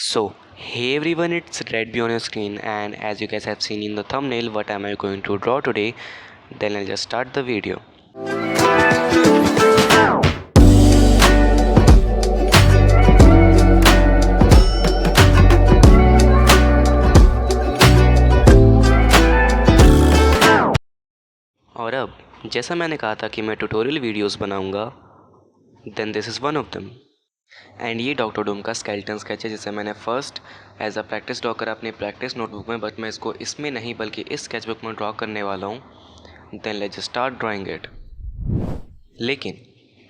So, hey everyone, it's Redby on your screen, and as you guys have seen in the thumbnail, what am I going to draw today? Then I'll just start the video. और अब जैसा मैंने कहा था कि मैं tutorial videos बनाऊंगा, then this is one of them. And ये डॉक्टर डूम का स्केलेटन स्केच है जिसे मैंने first as a practice draw करा अपनी प्रैक्टिस नोटबुक में, बट मैं इसको इसमें नहीं बल्कि इस स्केचबुक में ड्रॉ करने वाला हूँ। Then let's start drawing it. लेकिन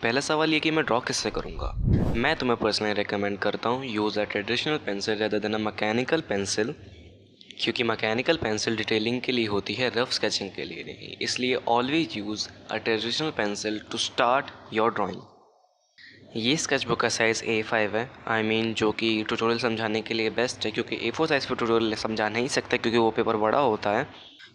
पहला सवाल ये कि मैं ड्रॉ किससे करूँगा। मैं तुम्हें पर्सनली रिकमेंड करता हूँ use a traditional pencil rather than a mechanical pencil, क्योंकि मैकेनिकल पेंसिल डिटेलिंग के लिए होती है, रफ स्केचिंग के लिए नहीं। इसलिए always use a traditional pencil to start your drawing. ये स्केचबुक का साइज़ A5 है, जो कि ट्यूटोरियल समझाने के लिए बेस्ट है, क्योंकि A4 साइज़ पर ट्यूटोरियल समझा नहीं सकता क्योंकि वो पेपर बड़ा होता है।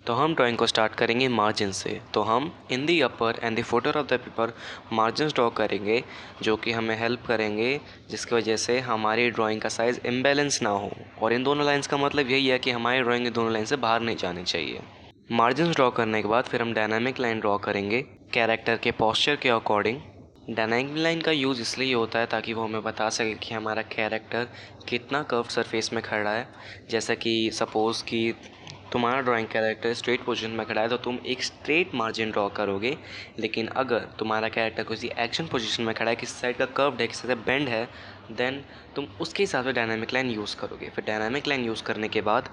तो हम ड्राइंग को स्टार्ट करेंगे मार्जिन से। तो हम in the upper and the footer of the paper margins draw करेंगे, जो कि हमें हेल्प करेंगे, जिसकी वजह से हमारी ड्राइंग का साइज़ इम्बैलेंस ना हो। और इन दोनों लाइन्स का मतलब यही है कि हमारी ड्राइंग इन दोनों लाइन से बाहर नहीं जानी चाहिए। मार्जिन्स ड्रॉ करने के बाद फिर हम डायनामिक लाइन ड्रॉ करेंगे कैरेक्टर के पोस्चर के अकॉर्डिंग। डायनामिक लाइन का यूज़ इसलिए होता है ताकि वो हमें बता सके कि हमारा कैरेक्टर कितना कर्व सरफेस में खड़ा है। जैसा कि सपोज़ कि तुम्हारा ड्राइंग कैरेक्टर स्ट्रेट पोजीशन में खड़ा है तो तुम एक स्ट्रेट मार्जिन ड्रॉ करोगे, लेकिन अगर तुम्हारा कैरेक्टर किसी एक्शन पोजीशन में खड़ा है, किसी साइड का कर्व्ड है, किसी साइड बेंड है, देन तुम उसके हिसाब से डायनामिक लाइन यूज़ करोगे। फिर डायनामिक लाइन यूज़ करने के बाद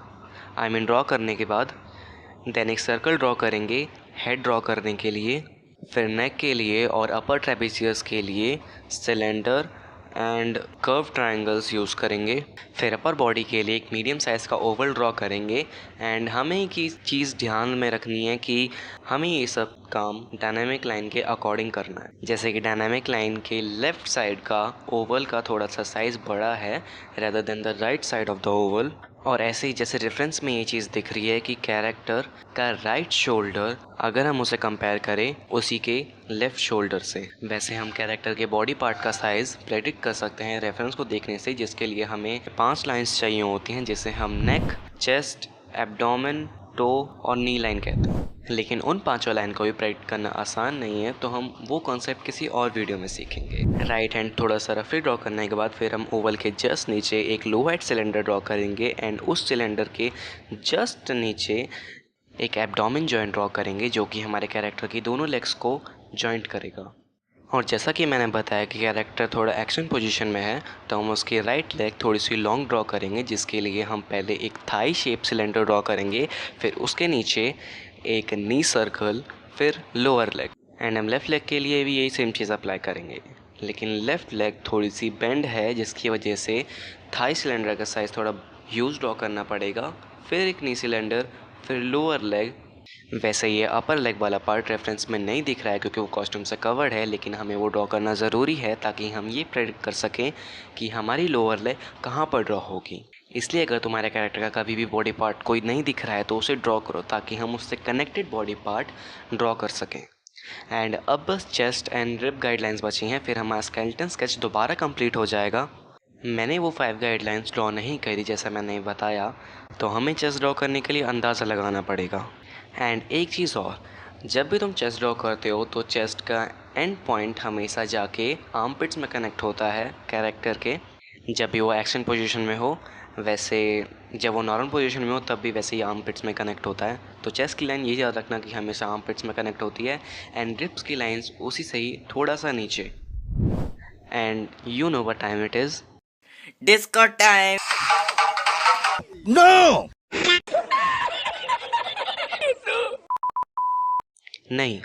ड्रॉ करने के बाद देन एक सर्कल ड्रॉ करेंगे हेड ड्रॉ करने के लिए। फिर नेक के लिए और अपर ट्रेपेजियस के लिए cylinder and curve triangles use करेंगे। फिर अपर बॉडी के लिए एक मीडियम साइज़ का ओवल ड्रॉ करेंगे। एंड हमें एक चीज़ ध्यान में रखनी है कि हमें ये सब काम डायनामिक लाइन के अकॉर्डिंग करना है। जैसे कि डायनामिक लाइन के लेफ़्ट साइड का ओवल का थोड़ा सा साइज़ बड़ा है rather than the right side of the Oval. और ऐसे ही जैसे रेफरेंस में ये चीज़ दिख रही है कि कैरेक्टर का राइट शोल्डर अगर हम उसे कंपेयर करें उसी के लेफ़्ट शोल्डर से, वैसे हम कैरेक्टर के बॉडी पार्ट का साइज़ प्रेडिक्ट कर सकते हैं रेफरेंस को देखने से, जिसके लिए हमें 5 लाइंस चाहिए होती हैं, जिसे हम नेक, चेस्ट, एब्डोमेन, टो और नी लाइन कहते हैं। लेकिन उन 5 लाइन को भी प्रेडिक्ट करना आसान नहीं है, तो हम वो कॉन्सेप्ट किसी और वीडियो में सीखेंगे। राइट हैंड थोड़ा सा रफली ड्रॉ करने के बाद फिर हम ओवल के जस्ट नीचे एक लो हाइट सिलेंडर ड्रॉ करेंगे एंड उस सिलेंडर के जस्ट नीचे एक एब्डोमेन जॉइंट ड्रॉ करेंगे, जो कि हमारे कैरेक्टर की दोनों लेग्स को जॉइंट करेगा। और जैसा कि मैंने बताया कि कैरेक्टर थोड़ा एक्शन पोजीशन में है, तो हम उसकी राइट लेग थोड़ी सी लॉन्ग ड्रॉ करेंगे, जिसके लिए हम पहले एक थाई शेप सिलेंडर ड्रॉ करेंगे, फिर उसके नीचे एक नी सर्कल, फिर लोअर लेग। एंड हम लेफ़्ट लेग के लिए भी यही सेम चीज़ अप्लाई करेंगे, लेकिन लेफ़्ट लेग थोड़ी सी बेंड है, जिसकी वजह से थाई सिलेंडर का साइज़ थोड़ा ह्यूज ड्रॉ करना पड़ेगा। फिर एक नी सिलेंडर, फिर लोअर लेग। वैसे ये अपर लेग वाला पार्ट रेफरेंस में नहीं दिख रहा है क्योंकि वो कॉस्ट्यूम से कवर्ड है, लेकिन हमें वो ड्रॉ करना ज़रूरी है ताकि हम ये प्रेडिक्ट कर सकें कि हमारी लोअर लेग कहाँ पर ड्रॉ होगी। इसलिए अगर तुम्हारे कैरेक्टर का कभी भी बॉडी पार्ट कोई नहीं दिख रहा है तो उसे ड्रॉ करो ताकि हम उससे कनेक्टेड बॉडी पार्ट ड्रॉ कर सकें। एंड अब बस चेस्ट एंड रिब गाइडलाइंस बची हैं, फिर हमारा स्केलेटन स्केच दोबारा कंप्लीट हो जाएगा। मैंने वो 5 गाइडलाइंस ड्रॉ नहीं करी जैसा मैंने बताया, तो हमें चेस्ट ड्रॉ करने के लिए अंदाज़ा लगाना पड़ेगा। एंड एक चीज़ और, जब भी तुम चेस्ट ड्रॉ करते हो तो चेस्ट का एंड पॉइंट हमेशा जाके आर्म पिट्स में कनेक्ट होता है कैरेक्टर के, जब भी वो एक्शन पोजीशन में हो। वैसे जब वो नॉर्मल पोजीशन में हो तब भी वैसे ही आर्म पिट्स में कनेक्ट होता है। तो चेस्ट की लाइन ये याद रखना कि हमेशा आर्म पिट्स में कनेक्ट होती है, एंड रिब्स की लाइंस उसी से ही थोड़ा सा नीचे। And you know what time it is. Disco time. No! नहीं,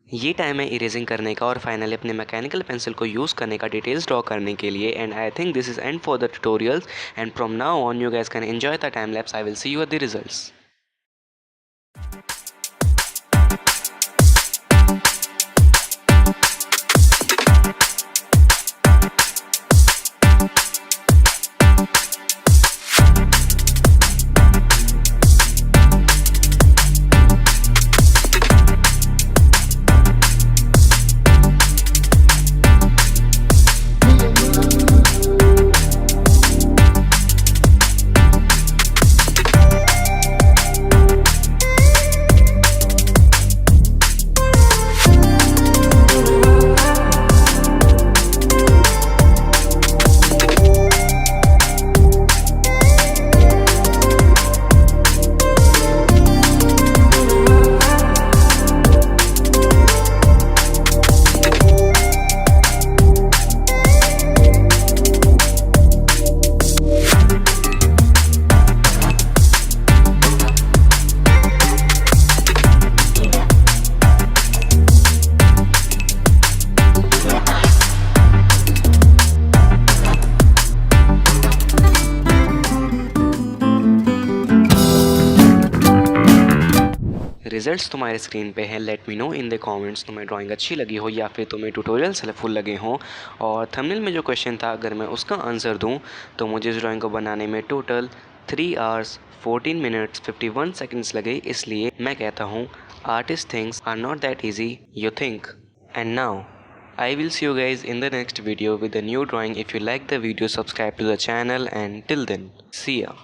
ये टाइम है इरेजिंग करने का और फाइनली अपने मैकेनिकल पेंसिल को यूज़ करने का डिटेल्स ड्रॉ करने के लिए। And I think this is and for the tutorials, and from now on you guys can enjoy the time lapse. I will see you at the results. Results तुम्हारे screen पे हैं। Let me know in the comments तुम्हें drawing अच्छी लगी हो या फिर तुम्हें ट्यूटोरियल्स हेल्पफुल लगे हों। और थंबनेल में जो क्वेश्चन था अगर मैं उसका आंसर दूं तो मुझे इस ड्राइंग को बनाने में टोटल 3 आवर्स 14 मिनट्स 51 सेकंड्स लगे। इसलिए मैं कहता हूँ artist things are not that easy you think. And now I will see you guys in the next video with a new drawing. If you like the video, subscribe to the channel, and till then, see ya.